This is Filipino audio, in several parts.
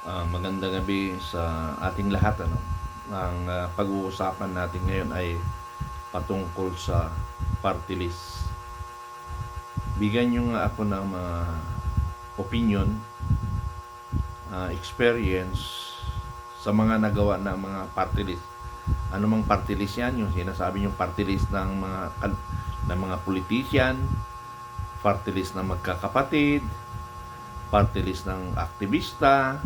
Magandang gabi sa ating lahat. Ang pag-uusapan natin ngayon ay patungkol sa party list. Bigyan nyo nga ako ng mga opinion, experience sa mga nagawa ng mga party list. Ano mang party list yan? Yung sinasabi yung party list ng mga politician, party list ng magkakapatid, party list ng aktivista,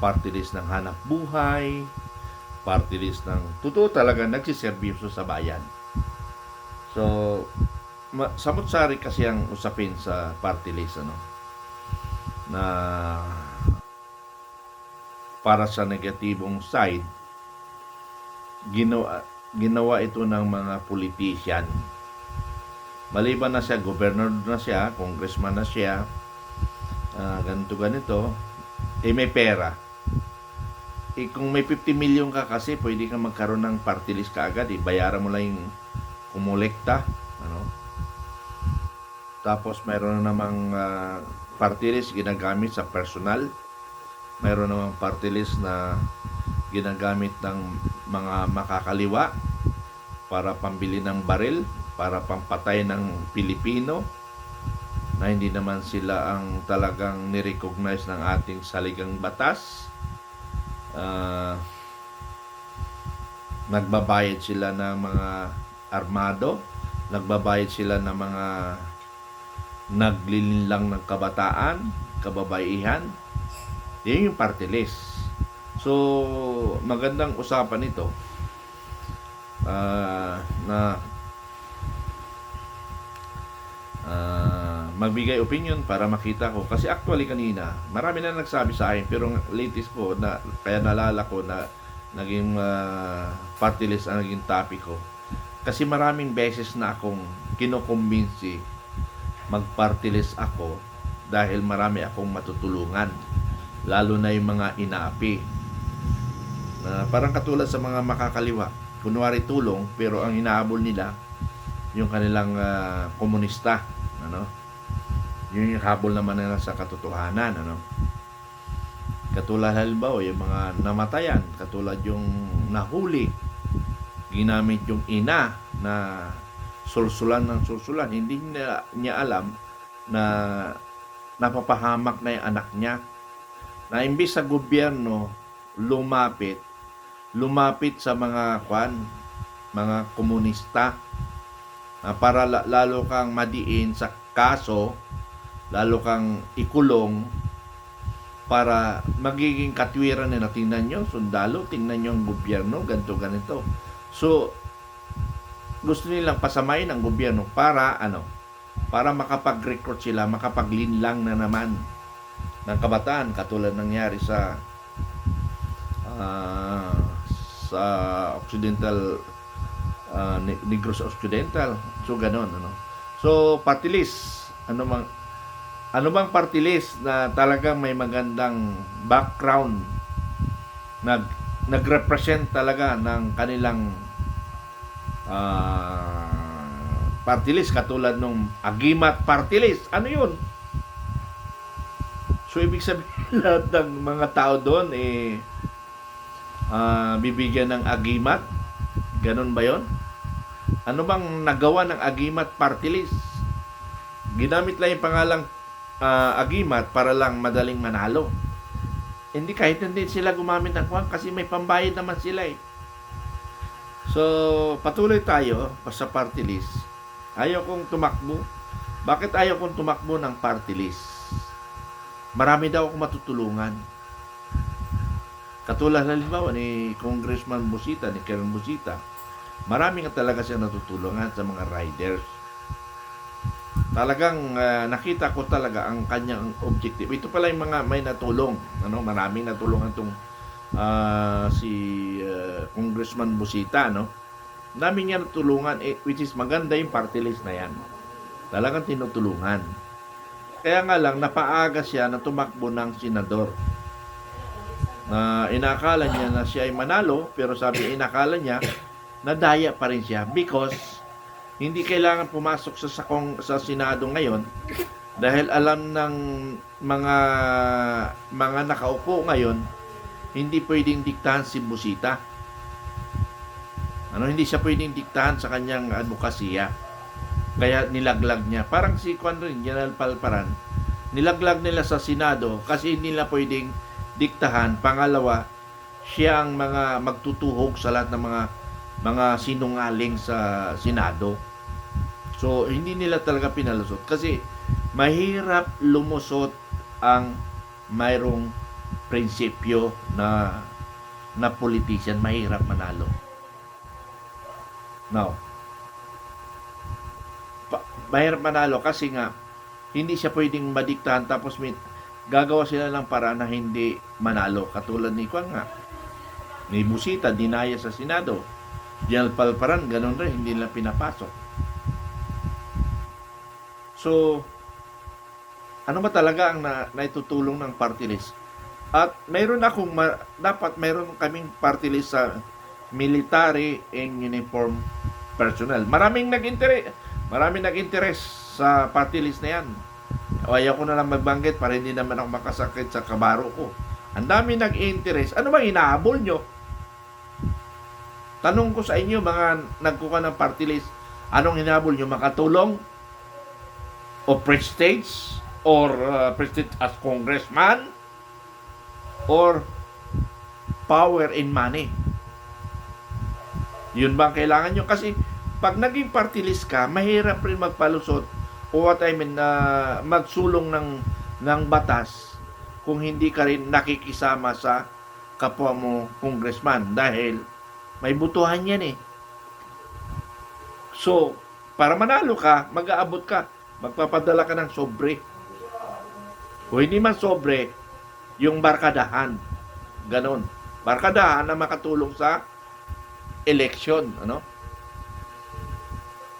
party list ng hanap buhay, party list ng totoo talaga nagsiservisyo sa bayan. So, samot-sari kasi ang usapin sa party list, na para sa negatibong side, ginawa ito ng mga politician. Maliban na siya, governor na siya, congressman na siya, ganito, may pera. Kung may 50 million ka kasi, pwede ka magkaroon ng party list kaagad. Bayaran mo lang yung kumolekta. Tapos mayroon namang party list ginagamit sa personal. Mayroon namang party list na ginagamit ng mga makakaliwa para pambili ng baril, para pampatay ng Pilipino na hindi naman sila ang talagang nirecognize ng ating saligang batas. Nagbabayad sila ng mga armado, nagbabayad sila ng mga naglilinlang ng kabataan, kababaihan. Yan yung party list. So, magandang usapan ito na magbigay opinion para makita ko. Kasi actually kanina, marami na nagsabi sa akin, pero latest po, kaya nalala ko na naging party list ang naging topic ko. Kasi maraming beses na akong kinukumbinsi mag-party list ako dahil marami akong matutulungan. Lalo na yung mga inaapi. Parang katulad sa mga makakaliwa. Kunwari tulong, pero ang hinahabol nila yung kanilang komunista. Yun yung habol naman nila sa katotohanan. Katulad halimbawa yung mga namatayan, katulad yung nahuli, ginamit yung ina na sulsulan ng sulsulan. Hindi niya alam na napapahamak na yung anak niya. Na imbis sa gobyerno lumapit sa mga mga komunista, para lalo kang madiin sa kaso, lalo kang ikulong, para magiging katwiran na tingnan nyo, sundalo, tingnan nyo ang gobyerno, ganito. So, gusto nilang pasamayin ang gobyerno para makapag-recruit sila, makapaglinlang na naman ng kabataan, katulad nangyari sa Occidental, Negros Occidental. So ganon. So party list, ano bang party list na talagang may magandang background, nagrepresent talaga ng kanilang party list, katulad nung Agimat party list. Ano yun? So ibig sabihin lahat ng mga tao doon bibigyan ng agimat. Ganon ba yon? Ano bang nagawa ng agimat party list? Ginamit lang yung pangalang agimat para lang madaling manalo. Hindi, kahit hindi sila gumamit ng kwan kasi may pambayad naman sila eh. So patuloy tayo sa party list. Ayaw kong tumakbo. Bakit ayaw kong tumakbo ng party list? Marami daw akong matutulungan. Katulad halimbawa ni Congressman Busita, ni Karen Busita, marami nga talaga siya natutulungan sa mga riders. Talagang nakita ko talaga ang kanyang objective. Ito pala yung mga may natulong. Maraming natulungan itong si Congressman Busita. Dami niya natulungan, which is maganda yung party list na yan. Talagang tinutulungan. Kaya nga lang, napaaga siya na tumakbo ng senador. Na inakala niya na siya ay manalo, pero inakala niya na daya pa rin siya because hindi kailangan pumasok sa Senado ngayon Dahil alam ng mga nakaupo ngayon, hindi pwedeng diktahan si Busita. Hindi siya pwedeng diktahan sa kanyang advokasya. Kaya nilaglag niya. Parang si General Palparan, nilaglag nila sa Senado kasi hindi nila pwedeng diktahan. Pangalawa, siya ang mga magtutuhog sa lahat ng mga sinungaling sa Senado. So, hindi nila talaga pinalusot kasi mahirap lumusot ang mayroong prinsipyo na politician. Mahirap manalo. Now, mahirap manalo kasi nga hindi siya pwedeng madiktahan tapos gagawa sila ng paraan na hindi manalo. Katulad ni Kwan nga, ni Busita, dinaya sa Senado. General Palparan, ganun rin, hindi nila pinapasok. So, ano ba talaga ang naitutulong ng party list? At dapat mayroon kaming party list sa military and uniform personnel. Maraming nag-interest sa party list na yan. Ayaw ko na lang magbanggit para hindi naman ako makasakit sa kabaro ko. Ang dami nag-interest. Ano bang hinahabol nyo? Tanong ko sa inyo, mga nagkuha ng party list, anong hinahabol nyo? Makatulong? O prestige? Or prestige as congressman? Or power and money? Yun ba ang kailangan nyo? Kasi pag naging party list ka, mahirap rin magpalusot o magsulong ng batas kung hindi ka rin nakikisama sa kapwa mo congressman dahil may butuhan yan eh. So, para manalo ka, mag-aabot ka, magpapadala ka ng sobre. Kung hindi man sobre, yung barkadahan. Ganon. Barkadahan na makatulong sa election.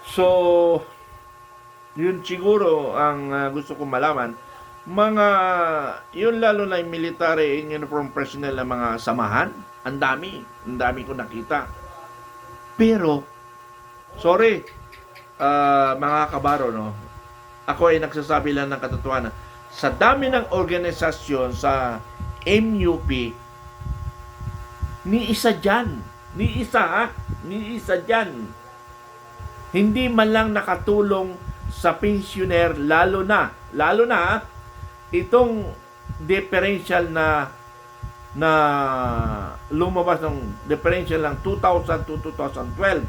So, yun siguro ang gusto kong malaman. Yun lalo na yung military and uniform personnel na mga samahan. Ang dami ko nakita. Pero, sorry, mga kabaro, ako ay nagsasabi lang ng katotohanan. Sa dami ng organisasyon sa MUP, ni isa dyan, hindi man lang nakatulong sa pensioner, lalo na itong differential na lumabas ng differential ng 2000 to 2012.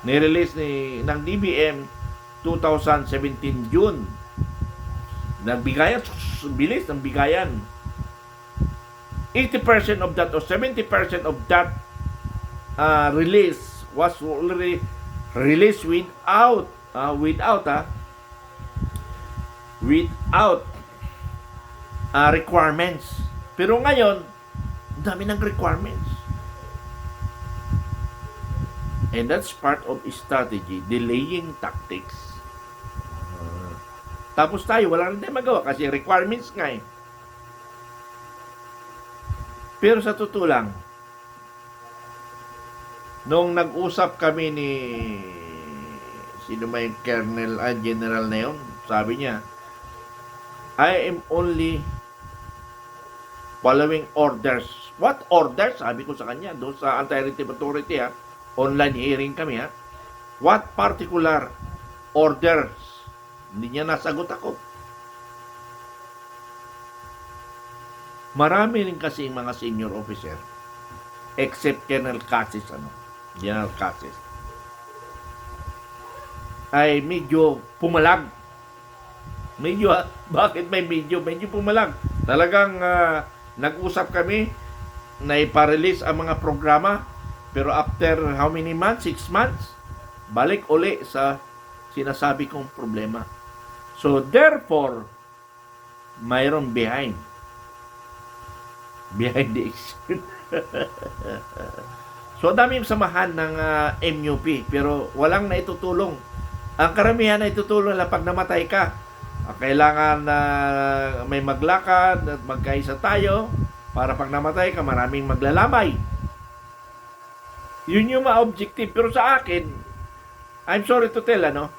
Nirelease ng DBM 2017 June. Nagbigayan, bilis ng bigayan. 80% of that or 70% of that release was already released without requirements. Pero ngayon, dami ng requirements. And that's part of strategy, delaying tactics. Tapos tayo, wala rin tayo magawa kasi requirements nga eh. Pero sa totoo lang, nung nag-usap kami ni sino ba yung general na yun, sabi niya, I am only following orders. What orders? Sabi ko sa kanya, doon sa Anti-Retive Authority, online hearing kami, what particular orders? Hindi niya nasagot ako. Marami rin kasi mga senior officer, except General Casis, ay medyo pumalag. Bakit may medyo pumalag? Talagang nag-usap kami na iparelease ang mga programa, pero after how many months? 6 months? Balik uli sa sinasabi kong problema. So, therefore, mayroon behind the action. So, dami yung samahan ng MUP, pero walang naitutulong. Ang karamihan na itutulong lang pag namatay ka. Kailangan may maglakad at magkaisa tayo para pag namatay ka, maraming maglalamay. Yun yung ma-objective. Pero sa akin, I'm sorry to tell,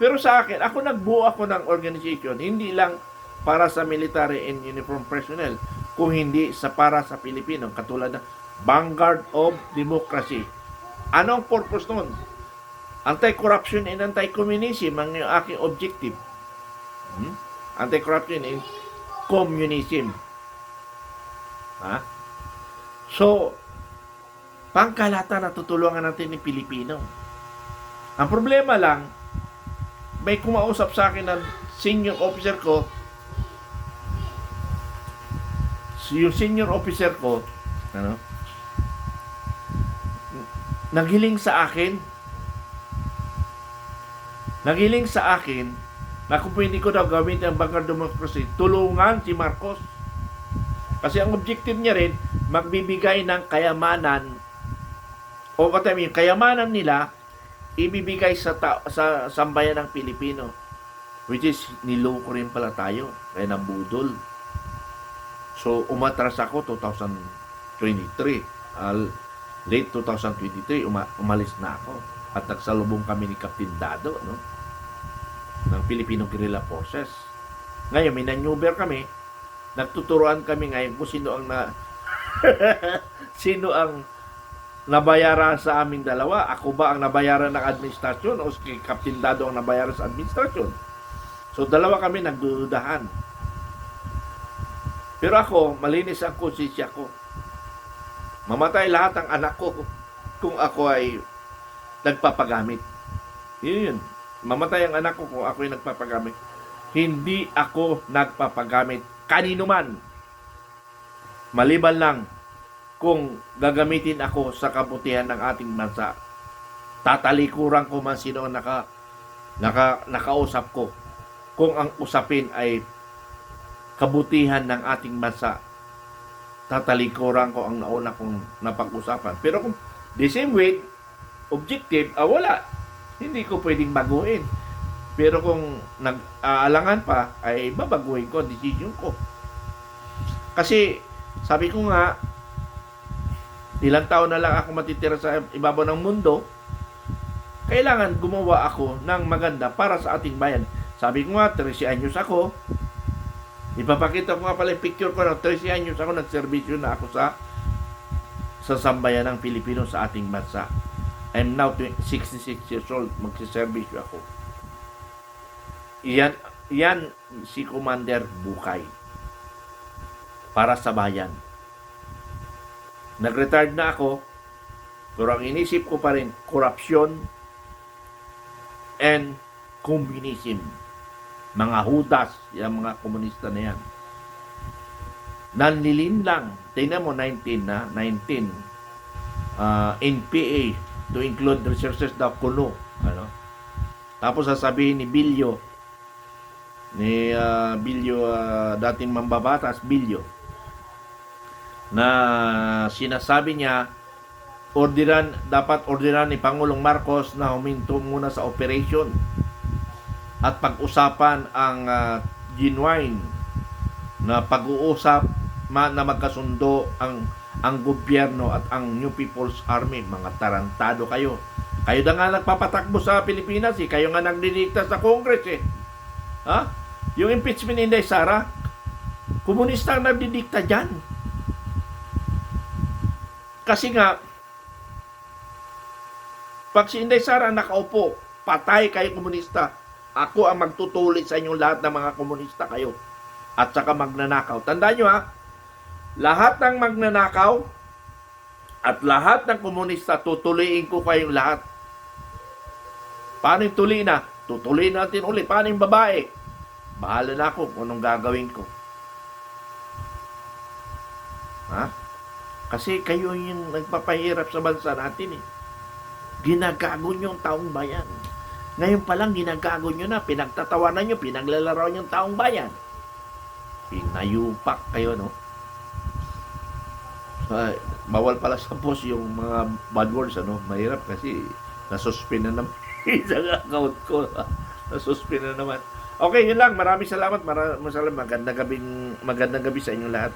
Pero sa akin, nagbuo ako ng organization, hindi lang para sa military and uniform personnel, kung hindi para sa Pilipino, katulad ng Vanguard of Democracy. Anong purpose nun? Anti-corruption and anti-communism ang aking objective. Anti-corruption and communism. Ha? So, pangkalahatan na tutulungan natin ng Pilipino. Ang problema lang, may kumausap sa akin ng senior officer ko. Yung senior officer ko, naghiling sa akin na kung pwede ko daw gawin ang Vanguard Democracy, tulungan si Marcos. Kasi ang objective niya rin, magbibigay ng kayamanan, o kayamanan nila, ibibigay sa sambayan ng Pilipino, which is niloko rin pala tayo kaya nabudol. So umatras ako 2023, late 2023 umalis na ako at nagsalubong kami ni Captain Dado, ng Filipino Guerrilla Forces. Ngayon may maneuver kami, nagtuturuan kami ngayon kung sino ang sino ang nabayaran sa aming dalawa. Ako ba ang nabayaran ng administrasyon o si Captain Dado ang nabayaran sa administrasyon? So dalawa kami nagdududahan. Pero ako, malinis ang konsensya ko. Mamatay lahat ang anak ko kung ako ay nagpapagamit. Yun. Mamatay ang anak ko kung ako ay nagpapagamit. Hindi ako nagpapagamit kanino man. Maliban lang kung gagamitin ako sa kabutihan ng ating bansa. Tatalikuran ko man sino ang nakausap ko. Kung ang usapin ay kabutihan ng ating bansa, tatalikuran ko ang nauna kong napag-usapan. Pero kung the same way, objective, wala. Hindi ko pwedeng baguhin. Pero kung nag-aalangan pa, ay babaguhin ko ang decision ko. Kasi, sabi ko nga, ilang taon na lang ako matitira sa ibabaw ng mundo, kailangan gumawa ako ng maganda para sa ating bayan. Sabi ko nga, 13 anyos ako. Ipapakita ko nga pala yung picture ko na 13 anyos ako, nagserbisyo na ako sa sambayan ng Pilipino sa ating bansa. I'm now 66 years old, magsiservisyo ako. Yan si Commander Bukay para sa bayan. Nag-retired na ako, pero ang inisip ko pa rin, corruption and communism. Mga hudas, yung mga komunista na yan. Nanlilin lang. Tingnan mo, 19 NPA to include resources daw kuno. Tapos sasabihin ni Bilyo, dating mambabatas, Bilyo, na sinasabi niya, dapat orderan ni Pangulong Marcos na huminto muna sa operation at pag-usapan ang genuine na pag-uusap na magkasundo ang gobyerno at ang New People's Army. Mga tarantado kayo. Kayo na nga nagpapatakbo sa Pilipinas kayo nga nagdidikta sa Congress Yung impeachment ni Inday Sara, komunista ang nagdidikta dyan. Kasi nga, pag si Inday Sara nakaupo, patay kayo komunista. Ako ang magtutulit sa inyong lahat ng mga komunista kayo. At saka magnanakaw. Tandaan nyo lahat ng magnanakaw at lahat ng komunista, tutuliin ko kayong lahat. Paano yung tuli na? Tutuliin natin ulit. Paano yung babae? Bahala na ako kung anong gagawin ko. Kasi kayo yung nagpapahirap sa bansa natin Ginagago nyo ang taong bayan. Ngayon pa lang ginagago nyo na, pinagtatawanan nyo, pinaglalaro nyo ang taong bayan. Pinayupak kayo, bawal pala sa post yung mga bad words, mahirap kasi nasuspend na naman isang account ko. Nasuspend na naman. Okay, yun lang. Maraming salamat. Magandang gabi sa inyong lahat.